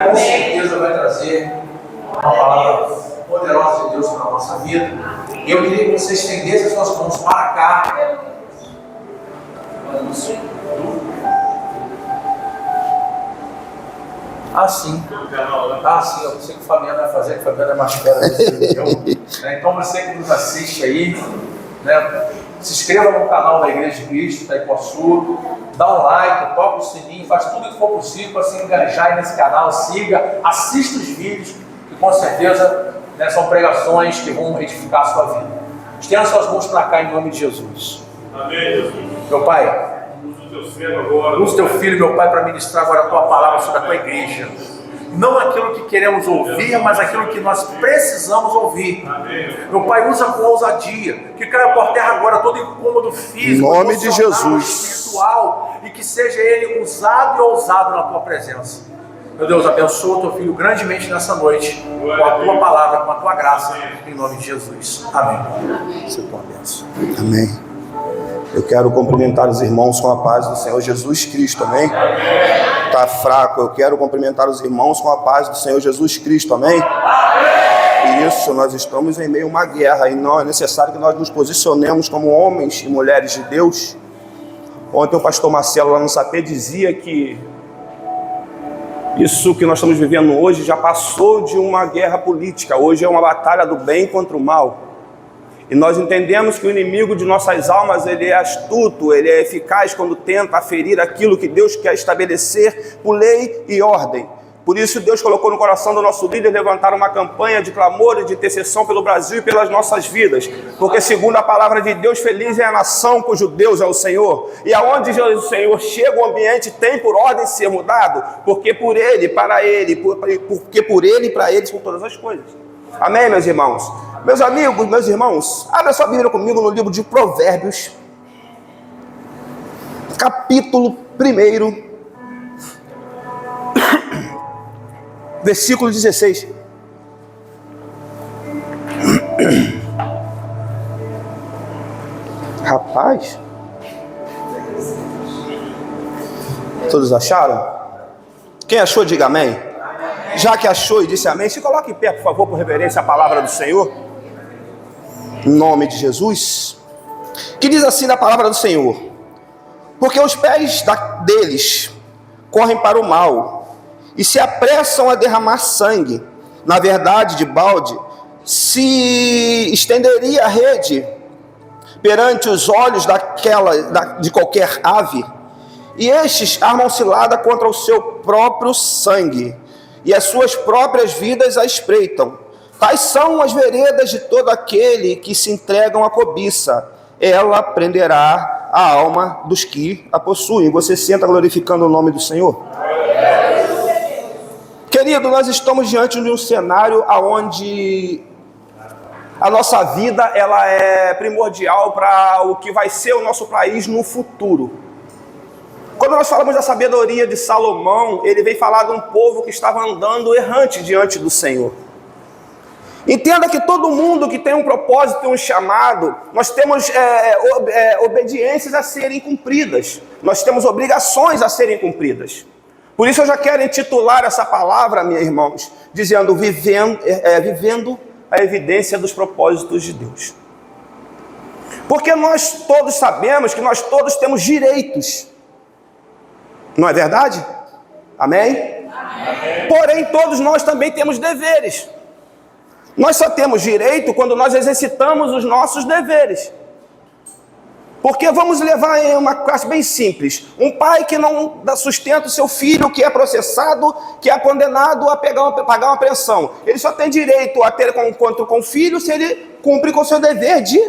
Com certeza vai trazer uma palavra poderosa de Deus para a nossa vida. E eu queria que você estendesse as suas mãos para cá. Assim. Assim, eu sei que o Fabiano vai fazer, que o Fabiano é mais fera do que eu. Então você que nos assiste aí, né, se inscreva no canal da Igreja de Cristo, da Ipoçu, dá um like, toca o sininho, faz tudo o que for possível para se engajar nesse canal, siga, assista os vídeos, que com certeza, né, são pregações que vão edificar a sua vida. Estenda suas mãos para cá em nome de Jesus. Amém, Jesus. Meu Pai, usa o teu filho, meu Pai, para ministrar agora a tua palavra sobre a tua igreja. Não aquilo que queremos ouvir, mas aquilo que nós precisamos ouvir. Amém. Meu Pai, usa com ousadia, que caia por terra agora todo incômodo físico, em nome de Jesus, espiritual, e que seja ele usado e ousado na tua presença. Meu Deus, abençoa o teu filho grandemente nessa noite, com a tua palavra, com a tua graça, em nome de Jesus. Amém. Você tua bênção. amém. Eu quero cumprimentar os irmãos com a paz do Senhor Jesus Cristo, amém? Está fraco, eu quero cumprimentar os irmãos com a paz do Senhor Jesus Cristo, amém? Isso, nós estamos em meio a uma guerra e não é necessário que nós nos posicionemos como homens e mulheres de Deus. Ontem o pastor Marcelo lá no Sapê dizia que isso que nós estamos vivendo hoje já passou de uma guerra política, hoje é uma batalha do bem contra o mal. E nós entendemos que o inimigo de nossas almas, ele é astuto, ele é eficaz quando tenta aferir aquilo que Deus quer estabelecer por lei e ordem. Por isso Deus colocou no coração do nosso líder levantar uma campanha de clamor e de intercessão pelo Brasil e pelas nossas vidas. Porque segundo a palavra de Deus, feliz é a nação cujo Deus é o Senhor. E aonde o Senhor chega, o ambiente tem por ordem ser mudado. Porque por Ele, para Ele, porque por Ele e para Ele são todas as coisas. Amém, meus irmãos? Meus amigos, meus irmãos, abra sua Bíblia comigo no livro de Provérbios, capítulo 1, versículo 16. Rapaz, todos acharam? Quem achou, diga amém. Já que achou e disse amém, se coloque em pé, por favor, por reverência à palavra do Senhor. Em nome de Jesus. Que diz assim na palavra do Senhor: porque os pés deles correm para o mal e se apressam a derramar sangue. Na verdade, de balde se estenderia a rede perante os olhos de qualquer ave, e estes armam cilada contra o seu próprio sangue, e as suas próprias vidas a espreitam. Tais são as veredas de todo aquele que se entregam à cobiça. Ela prenderá a alma dos que a possuem. Você senta glorificando o nome do Senhor? Querido, nós estamos diante de um cenário onde a nossa vida ela é primordial para o que vai ser o nosso país no futuro. Quando nós falamos da sabedoria de Salomão, ele vem falar de um povo que estava andando errante diante do Senhor. Entenda que todo mundo que tem um propósito, um chamado, nós temos obediências a serem cumpridas. Nós temos obrigações a serem cumpridas. Por isso eu já quero intitular essa palavra, meus irmãos, dizendo vivendo a evidência dos propósitos de Deus. Porque nós todos sabemos que nós todos temos direitos. Não é verdade? Amém? Amém? Porém, todos nós também temos deveres. Nós só temos direito quando nós exercitamos os nossos deveres. Porque vamos levar em uma classe bem simples. Um pai que não dá sustenta o seu filho, que é processado, que é condenado a pagar uma pensão. Ele só tem direito a ter encontro com o filho se ele cumprir com o seu dever de...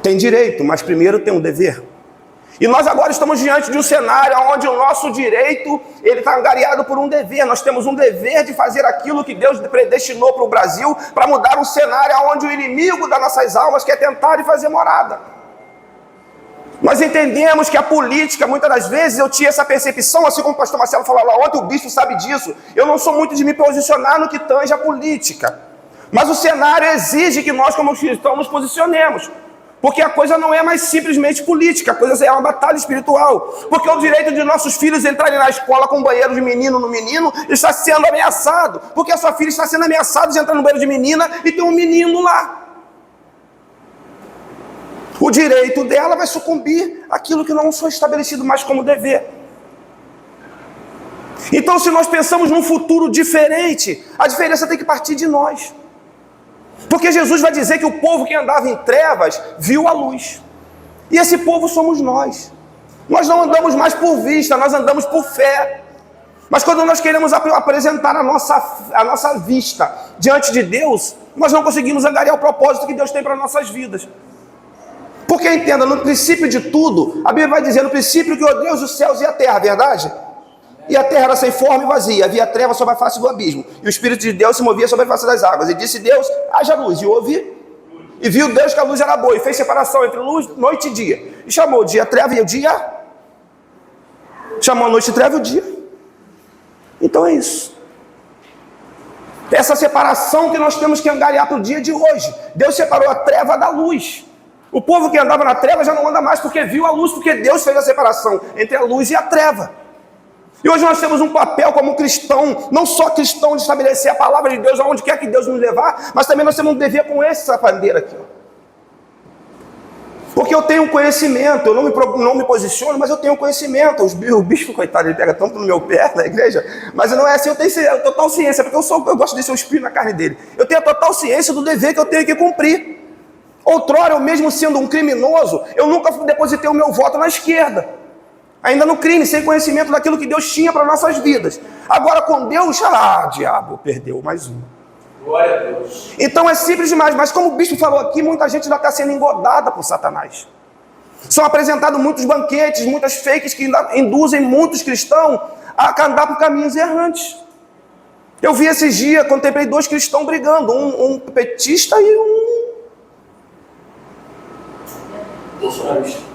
Tem direito, mas primeiro tem um dever. E nós agora estamos diante de um cenário onde o nosso direito ele está angariado por um dever. Nós temos um dever de fazer aquilo que Deus predestinou para o Brasil, para mudar um cenário onde o inimigo das nossas almas quer tentar e fazer morada. Nós entendemos que a política, muitas das vezes, eu tinha essa percepção, assim como o pastor Marcelo falou lá ontem, o bispo sabe disso. Eu não sou muito de me posicionar no que tange a política. Mas o cenário exige que nós, como cristãos, nos posicionemos. Porque a coisa não é mais simplesmente política, a coisa é uma batalha espiritual. Porque o direito de nossos filhos entrarem na escola com banheiro de menino no menino está sendo ameaçado. Porque a sua filha está sendo ameaçada de entrar no banheiro de menina e tem um menino lá. O direito dela vai sucumbir àquilo que não foi estabelecido mais como dever. Então, se nós pensamos num futuro diferente, a diferença tem que partir de nós. Porque Jesus vai dizer que o povo que andava em trevas viu a luz. E esse povo somos nós. Nós não andamos mais por vista, nós andamos por fé. Mas quando nós queremos apresentar a nossa vista diante de Deus, nós não conseguimos angariar o propósito que Deus tem para nossas vidas. Porque entenda, no princípio de tudo, a Bíblia vai dizer, no princípio criou Deus os céus e a terra, verdade? E a terra era sem forma e vazia, havia treva sobre a face do abismo, e o Espírito de Deus se movia sobre a face das águas, e disse Deus, haja luz, e houve, e viu Deus que a luz era boa, e fez separação entre luz, noite e dia, e chamou o dia treva e o dia, chamou a noite treva e o dia. Então é isso. Essa separação que nós temos que angariar para o dia de hoje. Deus separou a treva da luz. O povo que andava na treva já não anda mais porque viu a luz, porque Deus fez a separação entre a luz e a treva. E hoje nós temos um papel como cristão, não só cristão de estabelecer a palavra de Deus aonde quer que Deus nos levar, mas também nós temos um dever com essa bandeira aqui. Porque eu tenho conhecimento, eu não me posiciono, mas eu tenho conhecimento. O bispo, coitado, ele pega tanto no meu pé na igreja, mas não é assim, eu tenho total ciência, porque eu gosto de ser o espírito na carne dele. Eu tenho a total ciência do dever que eu tenho que cumprir. Outrora, eu mesmo sendo um criminoso, eu nunca depositei o meu voto na esquerda. Ainda no crime, sem conhecimento daquilo que Deus tinha para nossas vidas. Agora com Deus, diabo, perdeu mais um. Glória a Deus. Então é simples demais, mas como o bispo falou aqui, muita gente ainda está sendo engodada por Satanás. São apresentados muitos banquetes, muitas fakes que induzem muitos cristãos a andar por caminhos errantes. Eu vi esses dias, contemplei 2 cristãos brigando, um petista e um... Bolsonarista.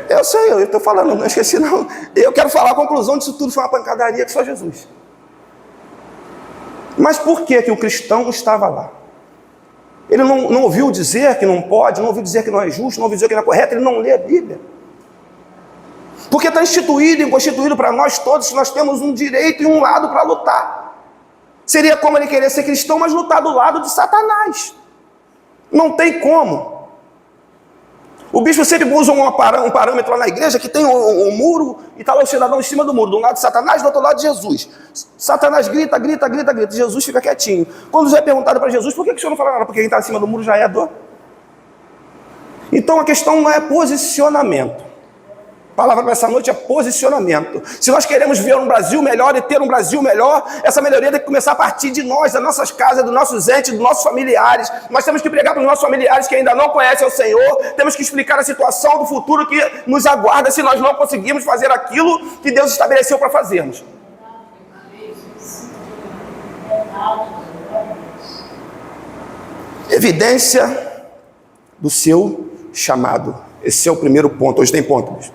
Eu sei, eu estou falando, não esqueci não. Eu quero falar a conclusão disso tudo, foi uma pancadaria que só Jesus. Mas por que o cristão estava lá? Ele não ouviu dizer que não pode, não ouviu dizer que não é justo, não ouviu dizer que não é correto, ele não lê a Bíblia. Porque está instituído e constituído para nós todos que nós temos um direito e um lado para lutar. Seria como ele querer ser cristão, mas lutar do lado de Satanás. Não tem como. O bispo sempre usa um parâmetro lá na igreja que tem um muro e está lá o cidadão em cima do muro. De um lado de Satanás, do outro lado de Jesus. Satanás grita. Jesus fica quietinho. Quando já é perguntado para Jesus, por que o senhor não fala nada? Porque quem está em cima do muro já é dor. Então a questão não é posicionamento. A palavra para essa noite é posicionamento. Se nós queremos ver um Brasil melhor e ter um Brasil melhor, essa melhoria tem que começar a partir de nós, das nossas casas, dos nossos entes, dos nossos familiares. Nós temos que pregar para os nossos familiares que ainda não conhecem o Senhor. Temos que explicar a situação do futuro que nos aguarda se nós não conseguirmos fazer aquilo que Deus estabeleceu para fazermos. Evidência do seu chamado. Esse é o primeiro ponto. Hoje tem ponto, bicho.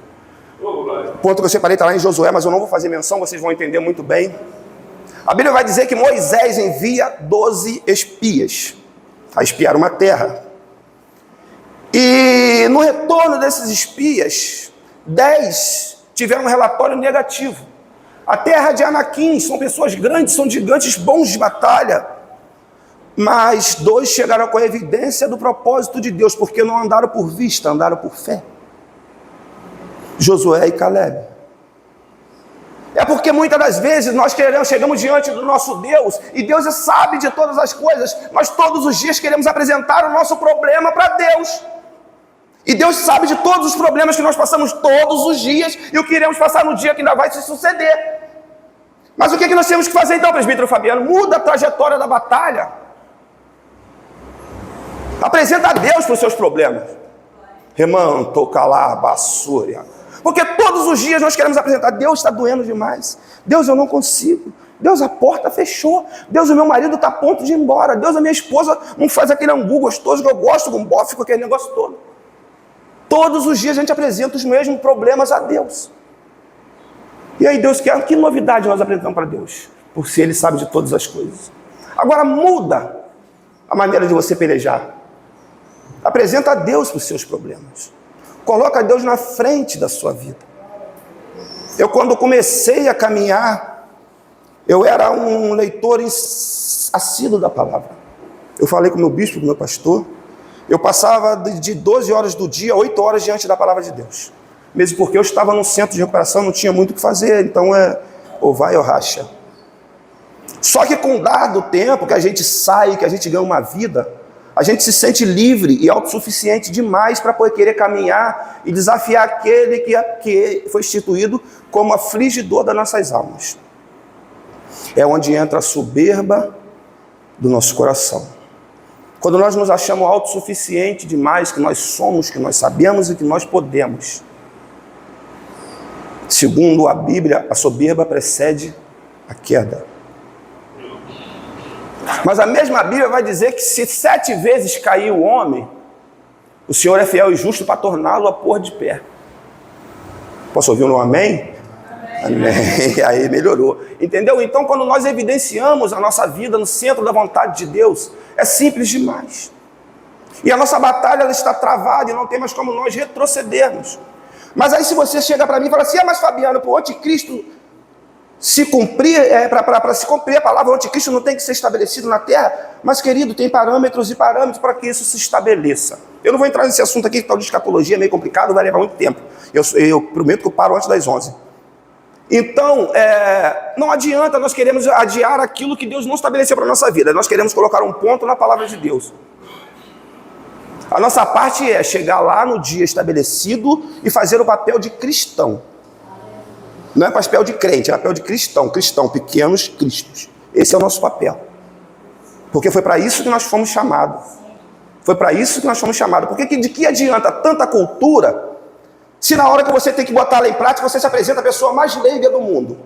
O ponto que eu separei está lá em Josué, mas eu não vou fazer menção, vocês vão entender muito bem. A Bíblia vai dizer que Moisés envia 12 espias a espiar uma terra. E no retorno desses espias, 10 tiveram um relatório negativo. A terra de Anaquim, são pessoas grandes, são gigantes bons de batalha. Mas 2 chegaram com a evidência do propósito de Deus, porque não andaram por vista, andaram por fé. Josué e Caleb. É porque muitas das vezes nós chegamos diante do nosso Deus, e Deus sabe de todas as coisas, nós todos os dias queremos apresentar o nosso problema para Deus. E Deus sabe de todos os problemas que nós passamos todos os dias, e o que iremos passar no dia que ainda vai se suceder. Mas o que nós temos que fazer então, presbítero Fabiano? Muda a trajetória da batalha. Apresenta a Deus para os seus problemas. Remanto, calar, basúria. Porque todos os dias nós queremos apresentar, Deus está doendo demais, Deus eu não consigo, Deus a porta fechou, Deus o meu marido está a ponto de ir embora, Deus a minha esposa não faz aquele angu gostoso que eu gosto, com bofe, com aquele negócio todo. Todos os dias a gente apresenta os mesmos problemas a Deus. E aí Deus quer, que novidade nós apresentamos para Deus? Por se Ele sabe de todas as coisas. Agora muda a maneira de você pelejar. Apresenta a Deus para os seus problemas. Coloca Deus na frente da sua vida. Eu, quando comecei a caminhar, eu era um leitor assíduo da palavra. Eu falei com o meu bispo, com o meu pastor. Eu passava de 12 horas do dia, 8 horas diante da palavra de Deus. Mesmo porque eu estava num centro de recuperação, não tinha muito o que fazer. Então ou vai ou racha. Só que com o dado tempo que a gente sai, que a gente ganha uma vida, a gente se sente livre e autossuficiente demais para poder querer caminhar e desafiar aquele que foi instituído como afligidor das nossas almas. É onde entra a soberba do nosso coração. Quando nós nos achamos autossuficientes demais, que nós somos, que nós sabemos e que nós podemos. Segundo a Bíblia, a soberba precede a queda. Mas a mesma Bíblia vai dizer que se 7 vezes cair o homem, o Senhor é fiel e justo para torná-lo a pôr de pé. Posso ouvir um amém? Amém. Aí melhorou. Entendeu? Então, quando nós evidenciamos a nossa vida no centro da vontade de Deus, é simples demais. E a nossa batalha ela está travada e não tem mais como nós retrocedermos. Mas aí se você chega para mim e fala assim, mas Fabiano, para o anticristo se cumprir, para se cumprir a palavra, o anticristo não tem que ser estabelecido na terra, mas querido, tem parâmetros e parâmetros para que isso se estabeleça. Eu não vou entrar nesse assunto aqui, que tal de escatologia é meio complicado, vai levar muito tempo. Eu prometo que eu paro antes das 11. Então, não adianta nós queremos adiar aquilo que Deus não estabeleceu para a nossa vida. Nós queremos colocar um ponto na palavra de Deus. A nossa parte é chegar lá no dia estabelecido e fazer o papel de cristão. Não é papel de crente, é papel de cristão. Cristão, pequenos cristos. Esse é o nosso papel. Porque foi para isso que nós fomos chamados. Foi para isso que nós fomos chamados. Porque de que adianta tanta cultura, se na hora que você tem que botar ela em prática, você se apresenta a pessoa mais leiga do mundo?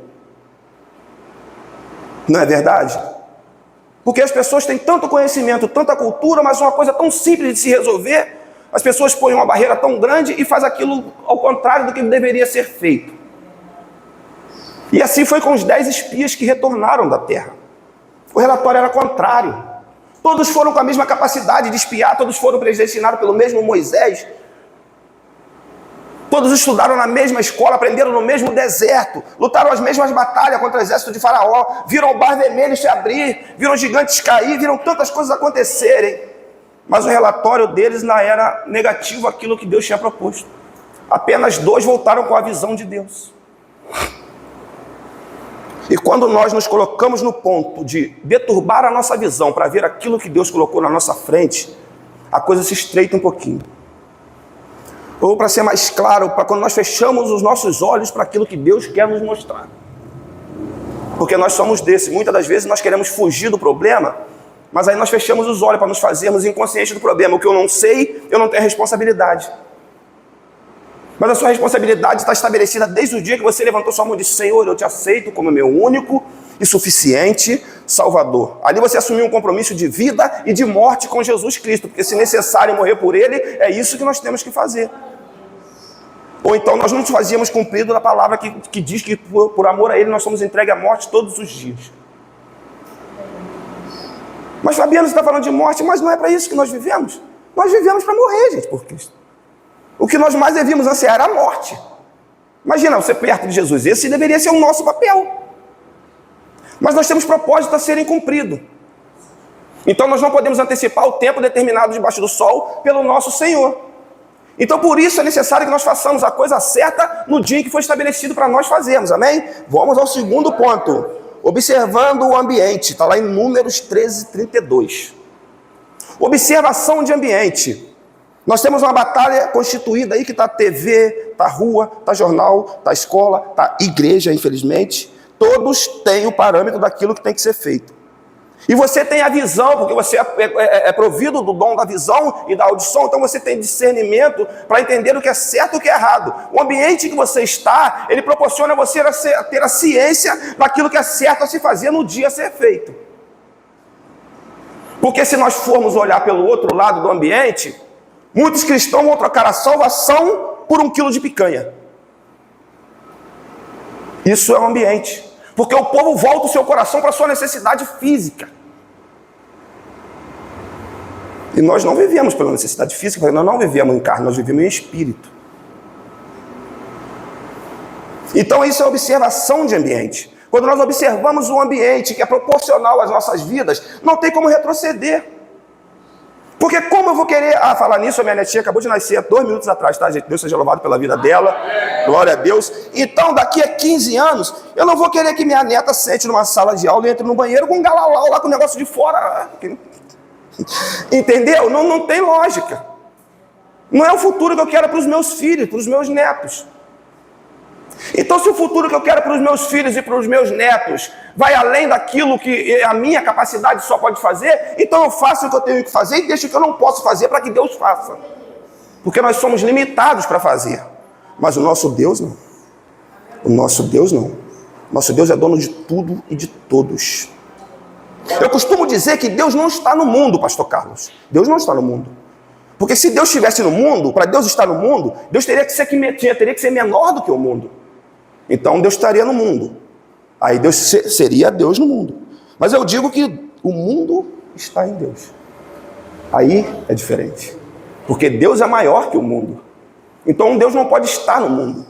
Não é verdade? Porque as pessoas têm tanto conhecimento, tanta cultura, mas uma coisa tão simples de se resolver, as pessoas põem uma barreira tão grande e faz aquilo ao contrário do que deveria ser feito. E assim foi com os 10 espias que retornaram da terra. O relatório era contrário. Todos foram com a mesma capacidade de espiar, todos foram predestinados pelo mesmo Moisés. Todos estudaram na mesma escola, aprenderam no mesmo deserto, lutaram as mesmas batalhas contra o exército de Faraó, viram o mar vermelho se abrir, viram gigantes cair, viram tantas coisas acontecerem. Mas o relatório deles não era negativo àquilo que Deus tinha proposto. Apenas 2 voltaram com a visão de Deus. E quando nós nos colocamos no ponto de deturbar a nossa visão para ver aquilo que Deus colocou na nossa frente, a coisa se estreita um pouquinho. Ou, para ser mais claro, para quando nós fechamos os nossos olhos para aquilo que Deus quer nos mostrar. Porque nós somos desses. Muitas das vezes nós queremos fugir do problema, mas aí nós fechamos os olhos para nos fazermos inconscientes do problema. O que eu não sei, eu não tenho responsabilidade. Mas a sua responsabilidade está estabelecida desde o dia que você levantou sua mão e disse, Senhor, eu te aceito como meu único e suficiente Salvador. Ali você assumiu um compromisso de vida e de morte com Jesus Cristo, porque se necessário morrer por Ele, é isso que nós temos que fazer. Ou então nós não nos fazíamos cumprido da palavra que diz que por amor a Ele nós somos entregues à morte todos os dias. Mas Fabiano, você está falando de morte, mas não é para isso que nós vivemos. Nós vivemos para morrer, gente, por Cristo. O que nós mais devíamos ansiar era a morte. Imagina, você perto de Jesus. Esse deveria ser o nosso papel. Mas nós temos propósitos a serem cumpridos. Então nós não podemos antecipar o tempo determinado debaixo do sol pelo nosso Senhor. Então por isso é necessário que nós façamos a coisa certa no dia em que foi estabelecido para nós fazermos. Amém? Vamos ao segundo ponto. Observando o ambiente. Está lá em Números 13:32. Observação de ambiente. Nós temos uma batalha constituída aí que está TV, está rua, está jornal, está escola, está igreja, infelizmente. Todos têm o parâmetro daquilo que tem que ser feito. E você tem a visão, porque você é provido do dom da visão e da audição, então você tem discernimento para entender o que é certo e o que é errado. O ambiente que você está, ele proporciona a você ter a ciência daquilo que é certo a se fazer no dia a ser feito. Porque se nós formos olhar pelo outro lado do ambiente, muitos cristãos vão trocar a salvação por 1 quilo de picanha. Isso é o ambiente. Porque o povo volta o seu coração para a sua necessidade física. E E nós não vivemos pela necessidade física, nós não vivemos em carne, nós vivemos em espírito. Então isso é observação de ambiente. Quando nós observamos um ambiente que é proporcional às nossas vidas, não tem como retroceder. Porque como eu vou querer... falar nisso, a minha netinha acabou de nascer 2 minutos atrás, tá, gente? Deus seja louvado pela vida dela. Glória a Deus. Então, daqui a 15 anos, eu não vou querer que minha neta sente numa sala de aula e entre no banheiro com um galalau lá com o negócio de fora. Entendeu? Não tem lógica. Não é o futuro que eu quero para os meus filhos, para os meus netos. Então, se o futuro que eu quero para os meus filhos e para os meus netos vai além daquilo que a minha capacidade só pode fazer, então eu faço o que eu tenho que fazer e deixo o que eu não posso fazer para que Deus faça. Porque nós somos limitados para fazer. Mas o nosso Deus não. O nosso Deus não. Nosso Deus é dono de tudo e de todos. Eu costumo dizer que Deus não está no mundo, pastor Carlos. Deus não está no mundo. Porque se Deus estivesse no mundo, para Deus estar no mundo, Deus teria que ser menor do que o mundo. Então Deus estaria no mundo. Aí Deus seria Deus no mundo. Mas eu digo que o mundo está em Deus. Aí é diferente. Porque Deus é maior que o mundo. Então Deus não pode estar no mundo.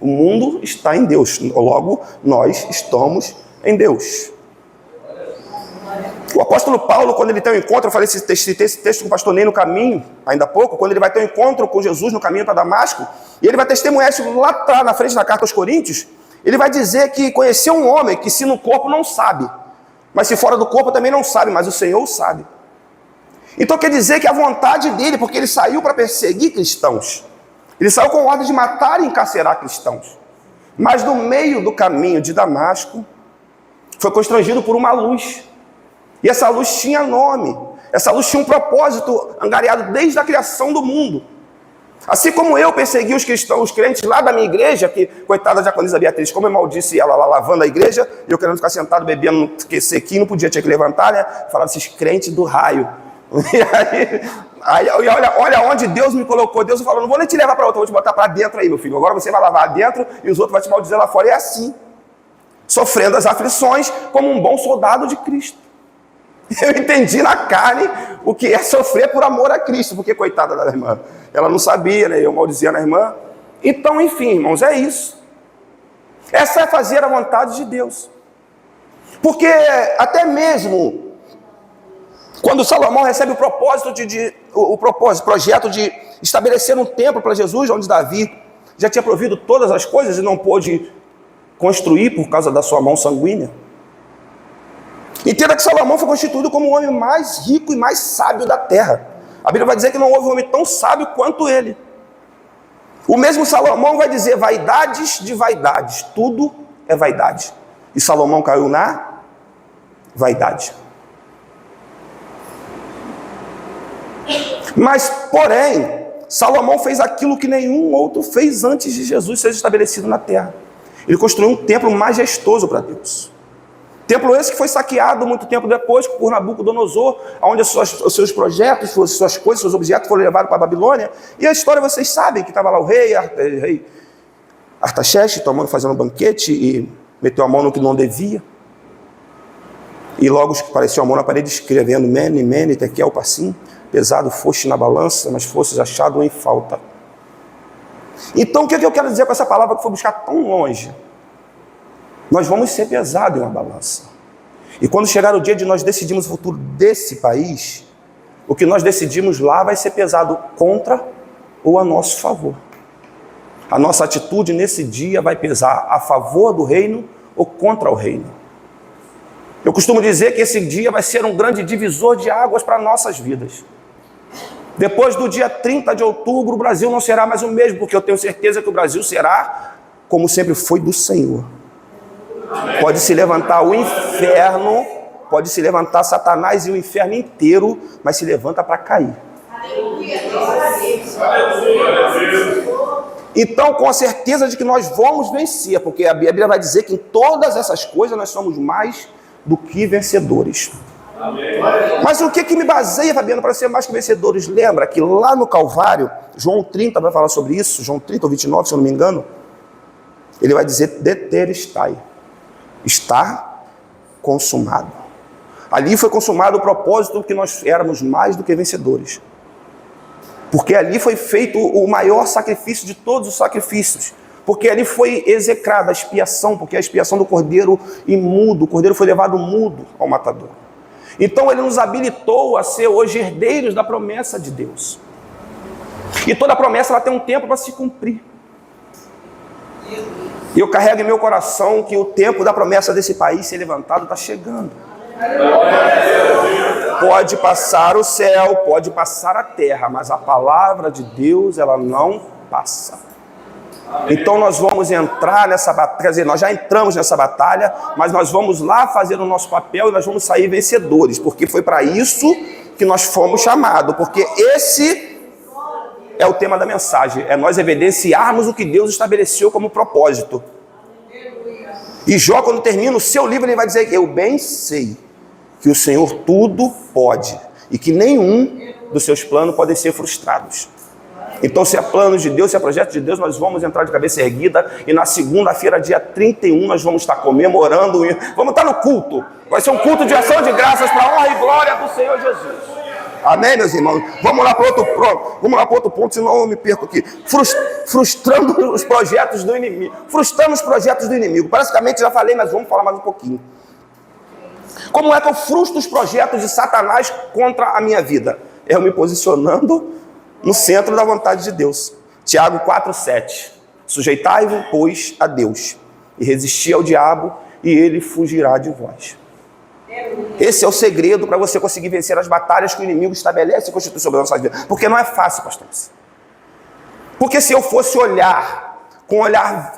O mundo está em Deus. Logo, nós estamos em Deus. O apóstolo Paulo, quando ele tem um encontro, eu falei esse texto com o pastor Ney no caminho, ainda há pouco, quando ele vai ter um encontro com Jesus no caminho para Damasco, e ele vai testemunhar isso lá atrás, na frente da carta aos Coríntios, ele vai dizer que conheceu um homem que se no corpo não sabe, mas se fora do corpo também não sabe, mas o Senhor sabe. Então quer dizer que a vontade dele, porque ele saiu para perseguir cristãos, ele saiu com ordem de matar e encarcerar cristãos, mas no meio do caminho de Damasco, foi constrangido por uma luz. E essa luz tinha nome, essa luz tinha um propósito angariado desde a criação do mundo. Assim como eu persegui os cristãos, os crentes lá da minha igreja, que, coitada da diaconisa Beatriz, como eu maldisse ela lá lavando a igreja, e eu querendo ficar sentado bebendo sequinho, não podia, tinha que levantar, né? Falava esses crentes do raio. E olha onde Deus me colocou. Deus falou, não vou nem te levar para outra, vou te botar para dentro aí, meu filho. Agora você vai lavar dentro e os outros vão te maldizer lá fora. E é assim, sofrendo as aflições como um bom soldado de Cristo. Eu entendi na carne o que é sofrer por amor a Cristo, porque coitada da irmã, ela não sabia, né? Eu maldizia na irmã. Então, enfim, irmãos, é isso. Essa é fazer a vontade de Deus. Porque até mesmo quando Salomão recebe o projeto de estabelecer um templo para Jesus, onde Davi já tinha provido todas as coisas e não pôde construir por causa da sua mão sanguínea. Entenda que Salomão foi constituído como o homem mais rico e mais sábio da terra. A Bíblia vai dizer que não houve um homem tão sábio quanto ele. O mesmo Salomão vai dizer vaidades de vaidades. Tudo é vaidade. E Salomão caiu na vaidade. Mas, porém, Salomão fez aquilo que nenhum outro fez antes de Jesus ser estabelecido na terra. Ele construiu um templo majestoso para Deus. Templo esse que foi saqueado muito tempo depois por Nabucodonosor, onde os seus projetos, suas coisas, seus objetos foram levados para a Babilônia. E a história vocês sabem, que estava lá o rei Artaxerxes fazendo um banquete e meteu a mão no que não devia. E logo apareceu a mão na parede escrevendo Mene, Mene, Tekel, Parsim, pesado foste na balança, mas fostes achado em falta. Então o que eu quero dizer com essa palavra que foi buscar tão longe? Nós vamos ser pesados em uma balança. E quando chegar o dia de nós decidirmos o futuro desse país, o que nós decidimos lá vai ser pesado contra ou a nosso favor. A nossa atitude nesse dia vai pesar a favor do reino ou contra o reino. Eu costumo dizer que esse dia vai ser um grande divisor de águas para nossas vidas. Depois do dia 30 de outubro, o Brasil não será mais o mesmo, porque eu tenho certeza que o Brasil será como sempre foi do Senhor. Pode se levantar o inferno, pode se levantar Satanás e o inferno inteiro, mas se levanta para cair. Então, com a certeza de que nós vamos vencer, porque a Bíblia vai dizer que em todas essas coisas nós somos mais do que vencedores. Mas o que me baseia, Fabiano, para ser mais que vencedores? Lembra que lá no Calvário, João 30 vai falar sobre isso, João 30 ou 29, se eu não me engano, ele vai dizer, detelestai. Está consumado. Ali foi consumado o propósito que nós éramos mais do que vencedores. Porque ali foi feito o maior sacrifício de todos os sacrifícios. Porque ali foi execrada a expiação, porque a expiação do cordeiro imundo, o cordeiro foi levado mudo ao matador. Então ele nos habilitou a ser hoje herdeiros da promessa de Deus. E toda promessa ela tem um tempo para se cumprir. E eu carrego em meu coração que o tempo da promessa desse país ser levantado está chegando. Pode passar o céu, pode passar a terra, mas a palavra de Deus ela não passa. Então nós vamos entrar nessa batalha, quer dizer, nós já entramos nessa batalha, mas nós vamos lá fazer o nosso papel e nós vamos sair vencedores, porque foi para isso que nós fomos chamados, porque esse é o tema da mensagem, é nós evidenciarmos o que Deus estabeleceu como propósito. E Jó, quando termina o seu livro, ele vai dizer que eu bem sei que o Senhor tudo pode e que nenhum dos seus planos podem ser frustrados. Então, se é plano de Deus, se é projeto de Deus, nós vamos entrar de cabeça erguida e na segunda-feira, dia 31, nós vamos estar comemorando, vamos estar no culto. Vai ser um culto de ação de graças para a honra e glória do Senhor Jesus. Amém, meus irmãos? Vamos lá para outro ponto, senão eu me perco aqui. Frustrando os projetos do inimigo. Frustrando os projetos do inimigo. Praticamente já falei, mas vamos falar mais um pouquinho. Como é que eu frustro os projetos de Satanás contra a minha vida? Eu me posicionando no centro da vontade de Deus. Tiago 4,7. Sujeitai-vos, pois, a Deus, e resisti ao diabo, e ele fugirá de vós. Esse é o segredo para você conseguir vencer as batalhas que o inimigo estabelece e constitui sobre a nossa vida. Porque não é fácil, pastores. Porque se eu fosse olhar com um olhar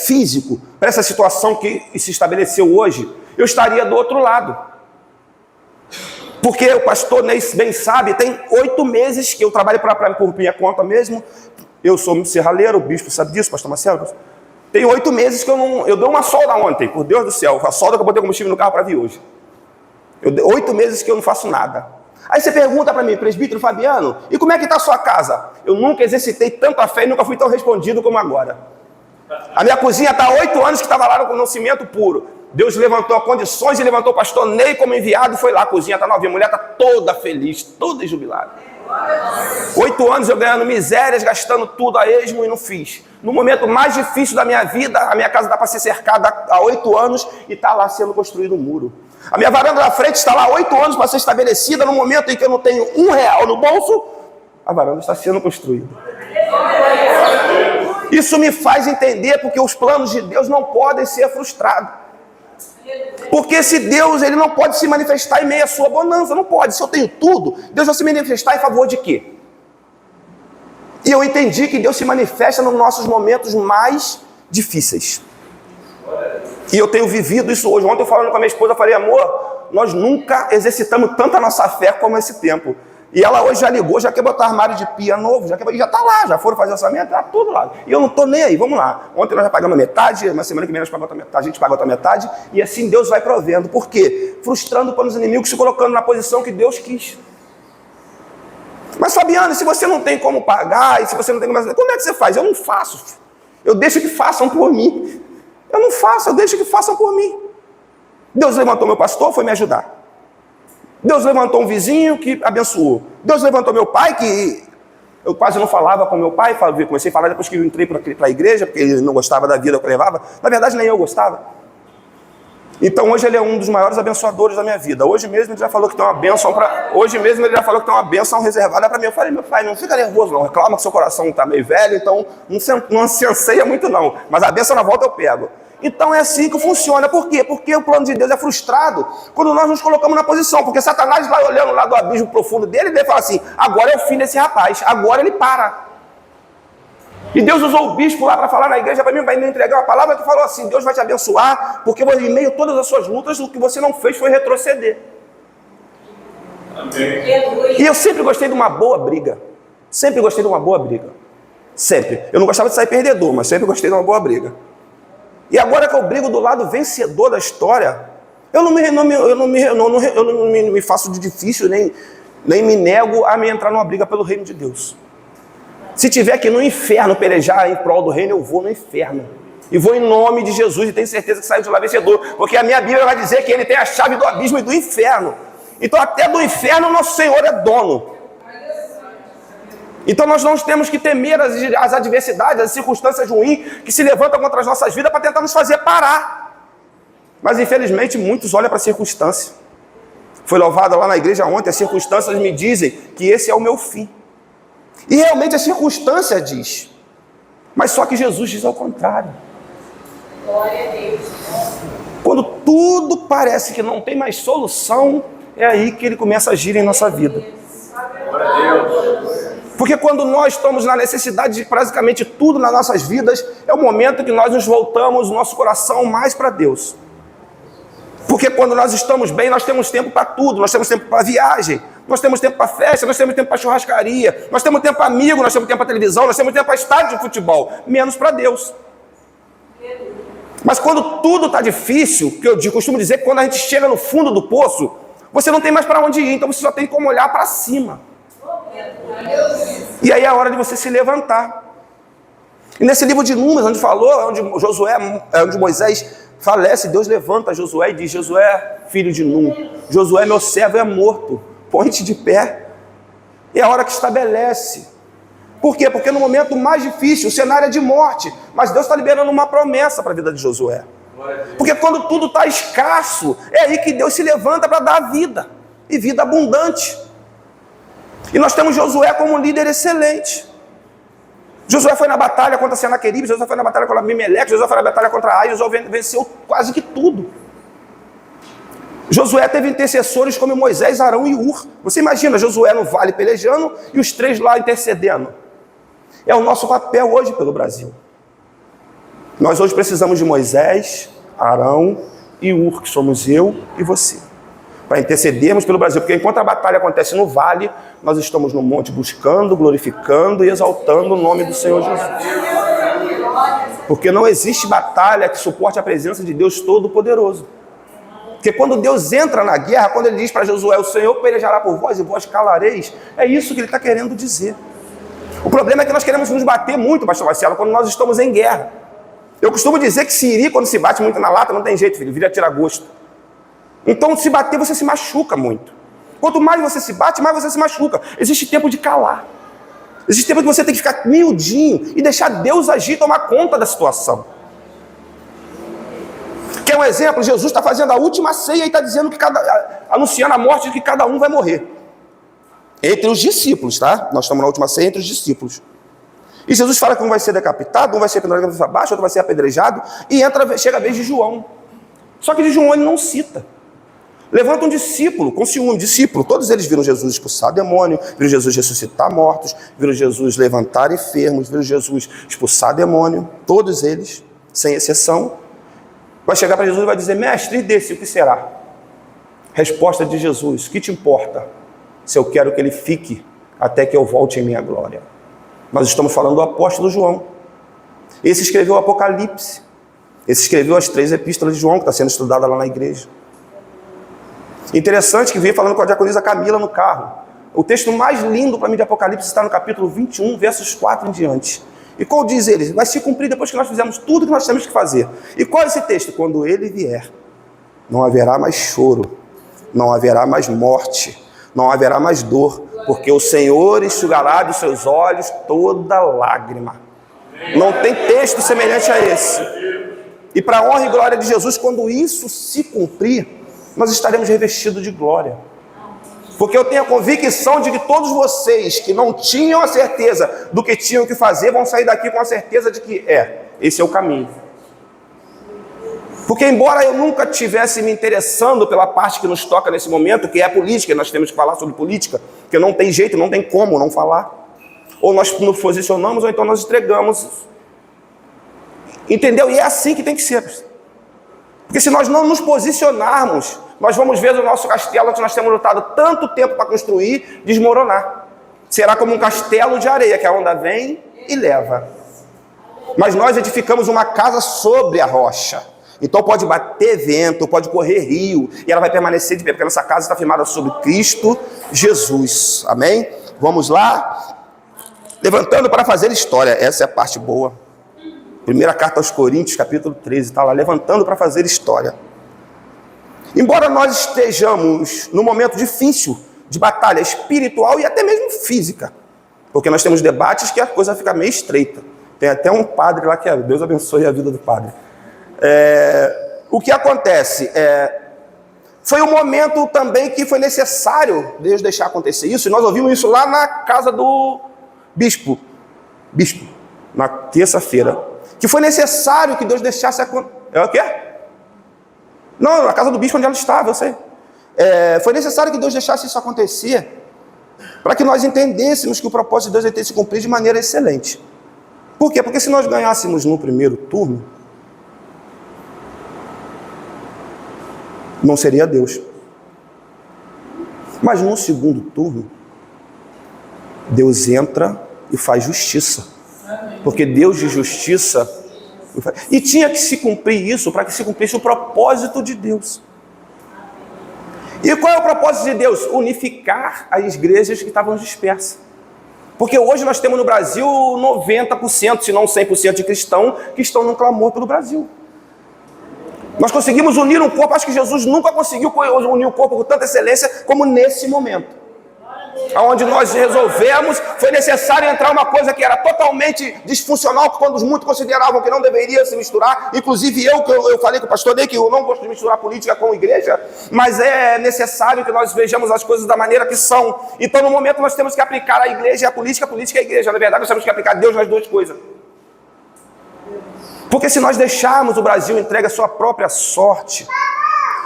físico para essa situação que se estabeleceu hoje, eu estaria do outro lado. Porque o pastor Ney bem sabe, tem 8 meses que eu trabalho por minha conta mesmo. Eu sou serralheiro, o bispo sabe disso, pastor Marcelo. Tem 8 meses que eu dei uma solda ontem, por Deus do céu. A solda que eu botei combustível no carro para vir hoje. 8 meses que eu não faço nada. Aí você pergunta para mim, presbítero Fabiano, e como é que está a sua casa? Eu nunca exercitei tanta fé e nunca fui tão respondido como agora. A minha cozinha está há 8 anos que estava lá no cimento puro. Deus levantou condições e levantou o pastor Ney como enviado e foi lá. A cozinha está novinha, a mulher está toda feliz, toda jubilada. 8 anos eu ganhando misérias, gastando tudo a esmo e não fiz. No momento mais difícil da minha vida, a minha casa está para ser cercada há 8 anos e está lá sendo construído um muro. A minha varanda da frente está lá há 8 anos para ser estabelecida. No momento em que eu não tenho R$1 no bolso, a varanda está sendo construída. Isso me faz entender porque os planos de Deus não podem ser frustrados. Porque esse Deus, ele não pode se manifestar em meio à sua bonança, não pode. Se eu tenho tudo, Deus vai se manifestar em favor de quê? E eu entendi que Deus se manifesta nos nossos momentos mais difíceis. E eu tenho vivido isso hoje. Ontem eu falando com a minha esposa, eu falei, amor, nós nunca exercitamos tanto a nossa fé como esse tempo. E ela hoje já ligou, já quer botar armário de pia novo, já está lá, já foram fazer orçamento, está tudo lá. E eu não estou nem aí, vamos lá. Ontem nós já pagamos a metade, uma semana que vem nós pagamos a metade, a gente paga a outra metade, e assim Deus vai provendo. Por quê? Frustrando para os inimigos, se colocando na posição que Deus quis. Mas Fabiano, se você não tem como pagar, e se você não tem como é que você faz? Eu não faço. Eu deixo que façam por mim. Eu não faço, eu deixo que façam por mim. Deus levantou meu pastor, foi me ajudar. Deus levantou um vizinho que abençoou. Deus levantou meu pai, que eu quase não falava com meu pai. Comecei a falar depois que eu entrei para a igreja, porque ele não gostava da vida que eu levava. Na verdade, nem eu gostava. Então, hoje ele é um dos maiores abençoadores da minha vida. Hoje mesmo ele já falou que tem uma bênção reservada para mim. Eu falei, meu pai, não fica nervoso não. Reclama que seu coração está meio velho, então não se anseia muito não. Mas a bênção na volta eu pego. Então é assim que funciona. Por quê? Porque o plano de Deus é frustrado quando nós nos colocamos na posição. Porque Satanás vai olhando lá do abismo profundo dele e fala assim, agora é o fim desse rapaz, agora ele para. E Deus usou o bispo lá para falar na igreja para mim, vai me entregar uma palavra que falou assim, Deus vai te abençoar, porque em meio a todas as suas lutas, o que você não fez foi retroceder. Amém. E eu sempre gostei de uma boa briga. Sempre gostei de uma boa briga. Sempre. Eu não gostava de sair perdedor, mas sempre gostei de uma boa briga. E agora que eu brigo do lado vencedor da história, eu não me faço de difícil, nem me nego a me entrar numa briga pelo reino de Deus. Se tiver que ir no inferno pelejar em prol do reino, eu vou no inferno. E vou em nome de Jesus e tenho certeza que saio de lá vencedor. Porque a minha Bíblia vai dizer que ele tem a chave do abismo e do inferno. Então até do inferno o nosso Senhor é dono. Então nós não temos que temer as adversidades, as circunstâncias ruins que se levantam contra as nossas vidas para tentar nos fazer parar. Mas infelizmente muitos olham para a circunstância. Foi louvado lá na igreja ontem, as circunstâncias me dizem que esse é o meu fim. E realmente a circunstância diz. Mas só que Jesus diz ao contrário. Glória a Deus. Quando tudo parece que não tem mais solução, é aí que ele começa a agir em nossa vida. Glória a Deus. Porque quando nós estamos na necessidade de praticamente tudo nas nossas vidas, é o momento que nós nos voltamos o nosso coração mais para Deus. Porque quando nós estamos bem, nós temos tempo para tudo. Nós temos tempo para viagem, nós temos tempo para festa, nós temos tempo para churrascaria, nós temos tempo para amigo, nós temos tempo para televisão, nós temos tempo para estádio de futebol, menos para Deus. Mas quando tudo está difícil, que eu costumo dizer que quando a gente chega no fundo do poço, você não tem mais para onde ir, então você só tem como olhar para cima. E aí é a hora de você se levantar. E nesse livro de Números, onde falou, onde Moisés falece, Deus levanta Josué e diz: Josué, filho de Num, Josué, meu servo, é morto, põe-te de pé. É a hora que estabelece. Por quê? Porque no momento mais difícil, o cenário é de morte, mas Deus está liberando uma promessa para a vida de Josué. Porque quando tudo está escasso, é aí que Deus se levanta para dar vida, e vida abundante. E nós temos Josué como um líder excelente. Josué foi na batalha contra Senaqueribe, Josué foi na batalha contra Abimeleque, Josué foi na batalha contra Ai, Josué venceu quase que tudo. Josué teve intercessores como Moisés, Arão e Ur. Você imagina Josué no vale pelejando e os 3 lá intercedendo. É o nosso papel hoje pelo Brasil. Nós hoje precisamos de Moisés, Arão e Ur, que somos eu e você, para intercedermos pelo Brasil, porque enquanto a batalha acontece no vale, nós estamos no monte buscando, glorificando e exaltando o nome do Senhor Jesus. Porque não existe batalha que suporte a presença de Deus Todo-Poderoso. Porque quando Deus entra na guerra, quando ele diz para Josué: o Senhor pelejará por vós e vós calareis, é isso que ele está querendo dizer. O problema é que nós queremos nos bater muito, pastor Marcelo, quando nós estamos em guerra. Eu costumo dizer que siri, quando se bate muito na lata, não tem jeito, filho, vira tira-gosto. Então, se bater, você se machuca muito. Quanto mais você se bate, mais você se machuca. Existe tempo de calar. Existe tempo que você tem que ficar miudinho e deixar Deus agir, tomar conta da situação. Quer um exemplo? Jesus está fazendo a última ceia e está dizendo que anunciando a morte de que cada um vai morrer. Entre os discípulos, tá? Nós estamos na última ceia entre os discípulos. E Jesus fala que um vai ser decapitado, um vai ser pendurado para baixo, outro vai ser apedrejado. E chega a vez de João. Só que de João ele não cita. Levanta um discípulo, com ciúme, discípulo. Todos eles viram Jesus expulsar demônio, viram Jesus ressuscitar mortos, viram Jesus levantar enfermos, viram Jesus expulsar demônio. Todos eles, sem exceção. Vai chegar para Jesus e vai dizer: mestre, e desse o que será? Resposta de Jesus: que te importa se eu quero que ele fique até que eu volte em minha glória? Nós estamos falando do apóstolo João. Esse escreveu o Apocalipse. Esse escreveu as 3 epístolas de João, que está sendo estudada lá na igreja. Interessante que veio falando com a diaconisa Camila no carro. O texto mais lindo para mim de Apocalipse está no capítulo 21, versos 4 em diante. E qual diz ele? Vai se cumprir depois que nós fizermos tudo que nós temos que fazer. E qual é esse texto? Quando ele vier, não haverá mais choro, não haverá mais morte, não haverá mais dor, porque o Senhor enxugará dos seus olhos toda lágrima. Não tem texto semelhante a esse. E para a honra e glória de Jesus, quando isso se cumprir, nós estaremos revestidos de glória. Porque eu tenho a convicção de que todos vocês que não tinham a certeza do que tinham que fazer, vão sair daqui com a certeza de que esse é o caminho. Porque embora eu nunca estivesse me interessando pela parte que nos toca nesse momento, que é a política, nós temos que falar sobre política, porque não tem jeito, não tem como não falar. Ou nós nos posicionamos, ou então nós entregamos. Entendeu? E é assim que tem que ser. Porque se nós não nos posicionarmos, nós vamos ver o nosso castelo que nós temos lutado tanto tempo para construir, desmoronar. Será como um castelo de areia, que a onda vem e leva. Mas nós edificamos uma casa sobre a rocha. Então pode bater vento, pode correr rio, e ela vai permanecer de pé, porque nossa casa está firmada sobre Cristo Jesus. Amém? Vamos lá. Levantando para fazer história. Essa é a parte boa. Primeira carta aos Coríntios, capítulo 13, está lá, levantando para fazer história. Embora nós estejamos num momento difícil de batalha espiritual e até mesmo física, porque nós temos debates que a coisa fica meio estreita. Tem até um padre lá que Deus abençoe a vida do padre. O que acontece? Foi um momento também que foi necessário Deus deixar acontecer isso, e nós ouvimos isso lá na casa do bispo, na terça-feira, que foi necessário que Deus deixasse acontecer. É o quê? Não, na casa do bispo onde ela estava, eu sei. Foi necessário que Deus deixasse isso acontecer para que nós entendêssemos que o propósito de Deus ia ter se cumprir de maneira excelente. Por quê? Porque se nós ganhássemos no primeiro turno, não seria Deus. Mas no segundo turno, Deus entra e faz justiça. Porque Deus de justiça... E tinha que se cumprir isso para que se cumprisse o propósito de Deus. E qual é o propósito de Deus? Unificar as igrejas que estavam dispersas. Porque hoje nós temos no Brasil 90%, se não 100% de cristãos que estão no clamor pelo Brasil. Nós conseguimos unir um corpo, acho que Jesus nunca conseguiu unir o corpo com tanta excelência como nesse momento. Onde nós resolvemos, foi necessário entrar uma coisa que era totalmente disfuncional, quando muitos consideravam que não deveria se misturar, inclusive eu falei com o pastor Ney que eu não gosto de misturar política com igreja, mas é necessário que nós vejamos as coisas da maneira que são. Então no momento nós temos que aplicar a igreja e a política e a igreja. Na verdade nós temos que aplicar Deus nas duas coisas. Porque se nós deixarmos o Brasil entregue a sua própria sorte,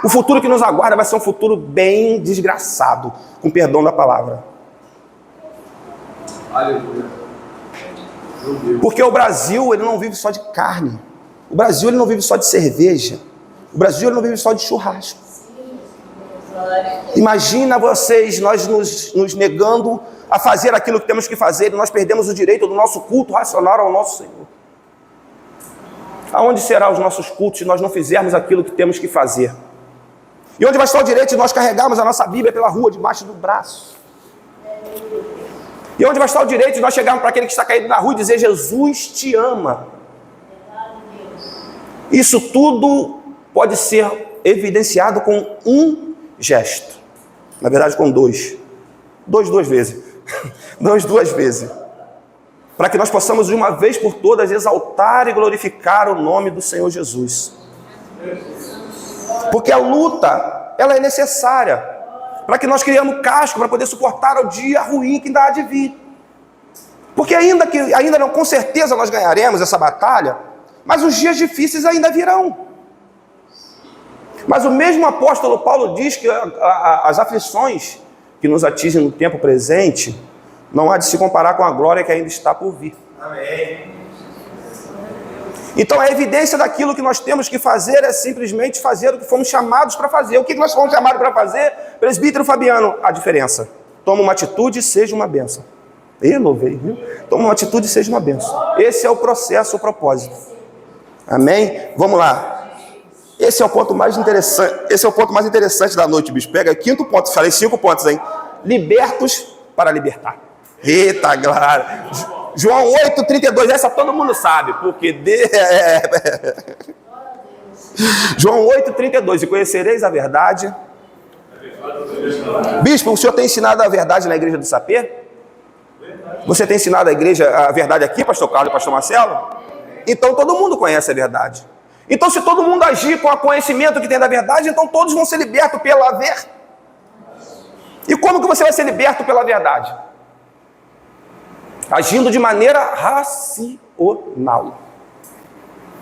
o futuro que nos aguarda vai ser um futuro bem desgraçado, com perdão da palavra. Aleluia. Porque o Brasil, ele não vive só de carne. O Brasil, ele não vive só de cerveja. O Brasil, ele não vive só de churrasco. Imagina vocês, nós nos negando a fazer aquilo que temos que fazer, e nós perdemos o direito do nosso culto racional ao nosso Senhor. Aonde serão os nossos cultos se nós não fizermos aquilo que temos que fazer? E onde vai estar o direito de nós carregarmos a nossa Bíblia pela rua, debaixo do braço? E onde vai estar o direito de nós chegarmos para aquele que está caído na rua e dizer: Jesus te ama? Isso tudo pode ser evidenciado com um gesto. Na verdade, com dois. Duas vezes. Duas vezes. Para que nós possamos, de uma vez por todas, exaltar e glorificar o nome do Senhor Jesus. Porque a luta, ela é necessária para que nós criamos casco para poder suportar o dia ruim que ainda há de vir. Porque ainda não, com certeza nós ganharemos essa batalha, mas os dias difíceis ainda virão. Mas o mesmo apóstolo Paulo diz que as aflições que nos atingem no tempo presente não há de se comparar com a glória que ainda está por vir. Amém. Então a evidência daquilo que nós temos que fazer é simplesmente fazer o que fomos chamados para fazer. O que nós fomos chamados para fazer? Presbítero Fabiano, a diferença. Toma uma atitude e seja uma bênção. Louvei, viu? Toma uma atitude e seja uma bênção. Esse é o processo, o propósito. Amém? Vamos lá. Esse é o ponto mais interessante da noite, bicho. Pega quinto ponto, falei 5 pontos, hein? Libertos para libertar. Eita, glória. João 8,32, essa todo mundo sabe, porque João 8,32, e conhecereis a verdade. Bispo, o senhor tem ensinado a verdade na igreja do Sapê? Você tem ensinado a igreja a verdade aqui, pastor Carlos e pastor Marcelo? Então todo mundo conhece a verdade. Então se todo mundo agir com o conhecimento que tem da verdade, então todos vão ser libertos pela verdade. E como que você vai ser liberto pela verdade? Agindo de maneira racional.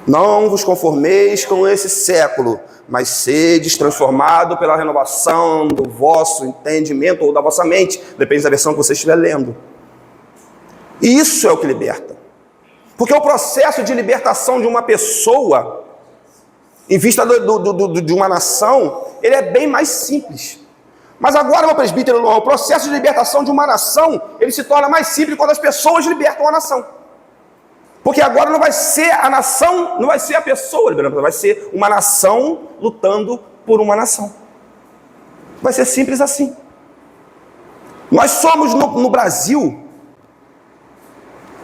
Não vos conformeis com esse século, mas sedes transformado pela renovação do vosso entendimento ou da vossa mente, depende da versão que você estiver lendo. E isso é o que liberta. Porque o processo de libertação de uma pessoa, em vista de uma nação, ele é bem mais simples. Mas agora, meu presbítero Luan, o processo de libertação de uma nação, ele se torna mais simples quando as pessoas libertam a nação. Porque agora não vai ser a nação, não vai ser a pessoa liberando, vai ser uma nação lutando por uma nação. Vai ser simples assim. Nós somos no Brasil,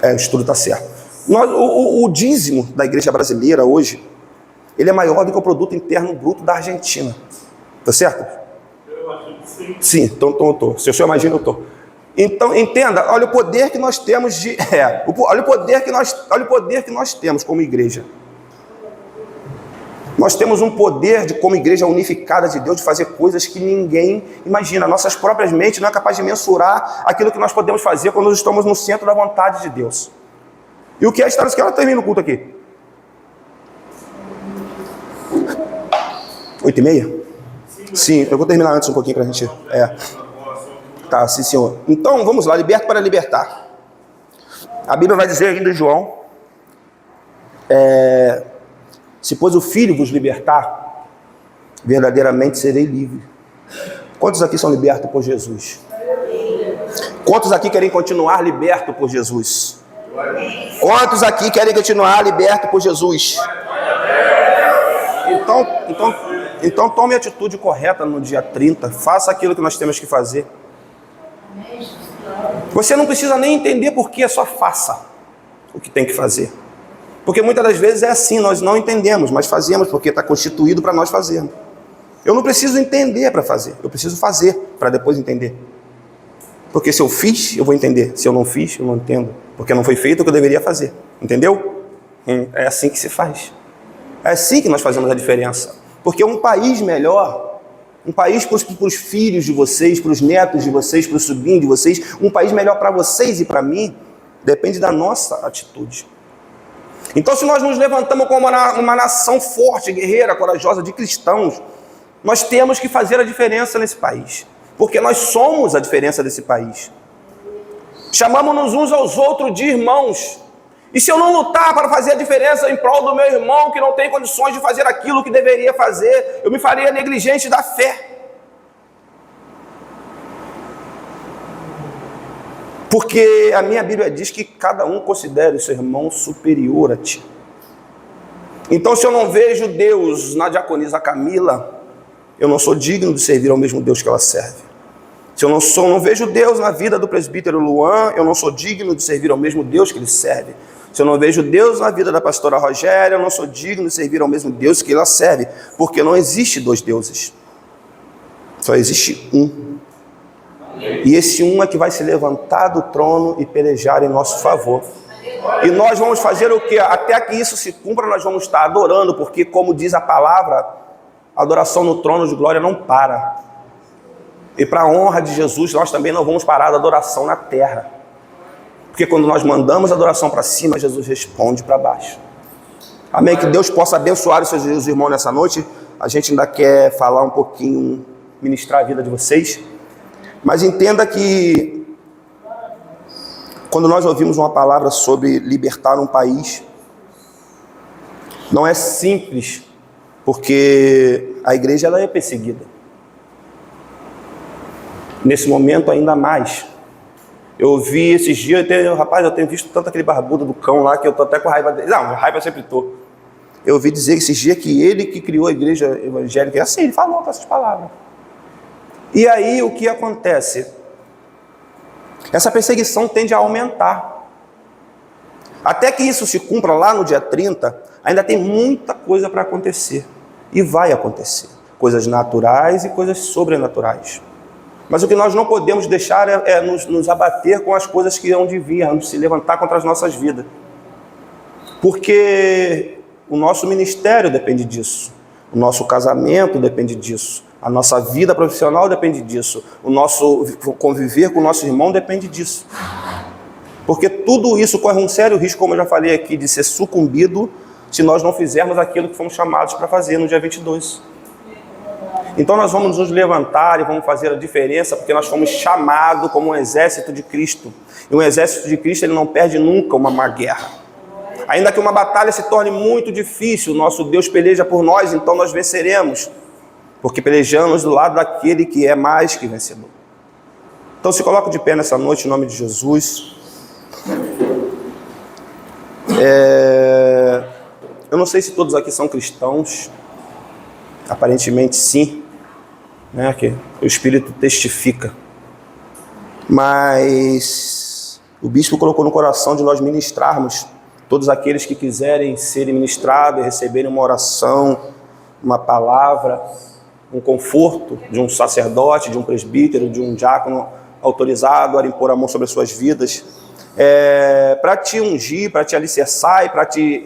o estudo está certo, O dízimo da igreja brasileira hoje, ele é maior do que o produto interno bruto da Argentina. Tá certo? Eu imagino que sim. Sim, então eu tô. Se o senhor imagina, eu tô. Então, entenda, olha o poder que nós temos de... olha o poder que nós temos como igreja. Nós temos um poder de, como igreja unificada de Deus, de fazer coisas que ninguém imagina. Nossas próprias mentes não é capaz de mensurar aquilo que nós podemos fazer quando nós estamos no centro da vontade de Deus. E o que é a história? Que ela termina o culto aqui. 8h30? Sim, eu vou terminar antes um pouquinho para a gente... Tá, sim, senhor. Então, vamos lá, liberto para libertar. A Bíblia vai dizer ainda em João, se pois o Filho vos libertar, verdadeiramente serei livre. Quantos aqui são libertos por Jesus? Quantos aqui querem continuar libertos por Jesus? Quantos aqui querem continuar libertos por Jesus? Então tome a atitude correta no dia 30. Faça aquilo que nós temos que fazer. Você não precisa nem entender por que, só faça o que tem que fazer. Porque muitas das vezes é assim, nós não entendemos, mas fazemos porque está constituído para nós fazermos. Eu não preciso entender para fazer, eu preciso fazer para depois entender. Porque se eu fiz, eu vou entender. Se eu não fiz, eu não entendo. Porque não foi feito o que eu deveria fazer. Entendeu? É assim que se faz. É assim que nós fazemos a diferença. Porque um país melhor, um país para os filhos de vocês, para os netos de vocês, para os sobrinhos de vocês, um país melhor para vocês e para mim, depende da nossa atitude. Então, se nós nos levantamos como uma nação forte, guerreira, corajosa, de cristãos, nós temos que fazer a diferença nesse país. Porque nós somos a diferença desse país. Chamamos-nos uns aos outros de irmãos. E se eu não lutar para fazer a diferença em prol do meu irmão, que não tem condições de fazer aquilo que deveria fazer, eu me faria negligente da fé. Porque a minha Bíblia diz que cada um considere o seu irmão superior a ti. Então, se eu não vejo Deus na diaconisa Camila, eu não sou digno de servir ao mesmo Deus que ela serve. Se eu não vejo Deus na vida do presbítero Luan, eu não sou digno de servir ao mesmo Deus que ele serve. Se eu não vejo Deus na vida da pastora Rogéria, eu não sou digno de servir ao mesmo Deus que ela serve. Porque não existe dois deuses. Só existe um. E esse um é que vai se levantar do trono e pelejar em nosso favor. E nós vamos fazer o quê? Até que isso se cumpra, nós vamos estar adorando, porque como diz a palavra, a adoração no trono de glória não para. E para a honra de Jesus, nós também não vamos parar da adoração na terra. Porque quando nós mandamos a adoração para cima, Jesus responde para baixo. Amém? Que Deus possa abençoar os seus irmãos nessa noite. A gente ainda quer falar um pouquinho, ministrar a vida de vocês. Mas entenda que quando nós ouvimos uma palavra sobre libertar um país, não é simples, porque a igreja ela é perseguida. Nesse momento ainda mais. Eu vi esses dias, eu tenho visto tanto aquele barbudo do cão lá que eu tô até com raiva dele. Não, raiva eu sempre tô. Eu ouvi dizer esses dias que ele que criou a igreja evangélica, é assim, ele falou com essas palavras. E aí o que acontece? Essa perseguição tende a aumentar. Até que isso se cumpra lá no dia 30, ainda tem muita coisa para acontecer. E vai acontecer. Coisas naturais e coisas sobrenaturais. Mas o que nós não podemos deixar é nos abater com as coisas que hão de vir, se levantar contra as nossas vidas. Porque o nosso ministério depende disso. O nosso casamento depende disso. A nossa vida profissional depende disso. O nosso conviver com o nosso irmão depende disso. Porque tudo isso corre um sério risco, como eu já falei aqui, de ser sucumbido se nós não fizermos aquilo que fomos chamados para fazer no dia 22. Então nós vamos nos levantar e vamos fazer a diferença, porque nós fomos chamados como um exército de Cristo. E um exército de Cristo ele não perde nunca uma guerra. Ainda que uma batalha se torne muito difícil, nosso Deus peleja por nós, então nós venceremos. Porque pelejamos do lado daquele que é mais que vencedor. Então se coloca de pé nessa noite, em nome de Jesus. Eu não sei se todos aqui são cristãos. Aparentemente sim, né? Que o Espírito testifica. Mas o bispo colocou no coração de nós ministrarmos Todos aqueles que quiserem serem ministrados e receberem uma oração, uma palavra, um conforto de um sacerdote, de um presbítero, de um diácono autorizado a impor a mão sobre as suas vidas, para te ungir, para te alicerçar e para te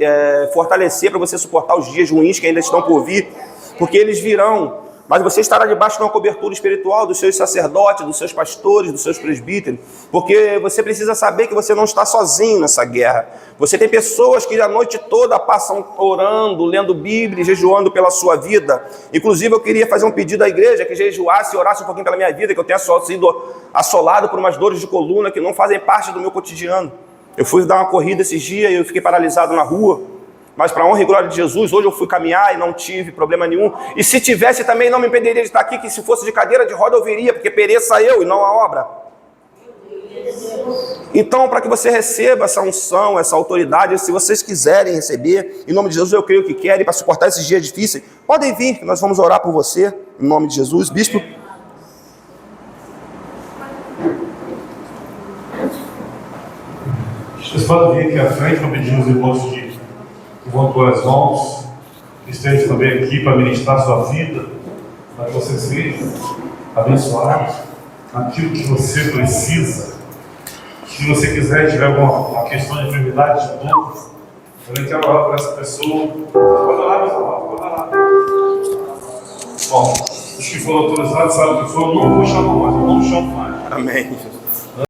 fortalecer, para você suportar os dias ruins que ainda estão por vir, porque eles virão. Mas você estará debaixo de uma cobertura espiritual dos seus sacerdotes, dos seus pastores, dos seus presbíteros, porque você precisa saber que você não está sozinho nessa guerra. Você tem pessoas que a noite toda passam orando, lendo Bíblia e jejuando pela sua vida. Inclusive eu queria fazer um pedido à igreja que jejuasse e orasse um pouquinho pela minha vida, que eu tenho sido assolado por umas dores de coluna que não fazem parte do meu cotidiano. Eu fui dar uma corrida esses dias e eu fiquei paralisado na rua. Mas para a honra e glória de Jesus, hoje eu fui caminhar e não tive problema nenhum. E se tivesse também não me impediria de estar aqui, que se fosse de cadeira de roda eu viria, porque pereça eu e não a obra. Então, para que você receba essa unção, essa autoridade, se vocês quiserem receber, em nome de Jesus eu creio que querem, para suportar esses dias difíceis, podem vir, que nós vamos orar por você, em nome de Jesus. Bispo. Vocês podem vir aqui à frente para pedir os irmãos que levantou as mãos, que estejam também aqui para ministrar a sua vida, para que você seja abençoado naquilo que você precisa. Se você quiser, tiver alguma questão de enfermidade, de dor, eu quero orar por essa pessoa. Pode orar, pessoal, pode orar. Bom, os que foram autorizados sabem o que foram, não vou chamar mais, eu não chamo mais. Amém.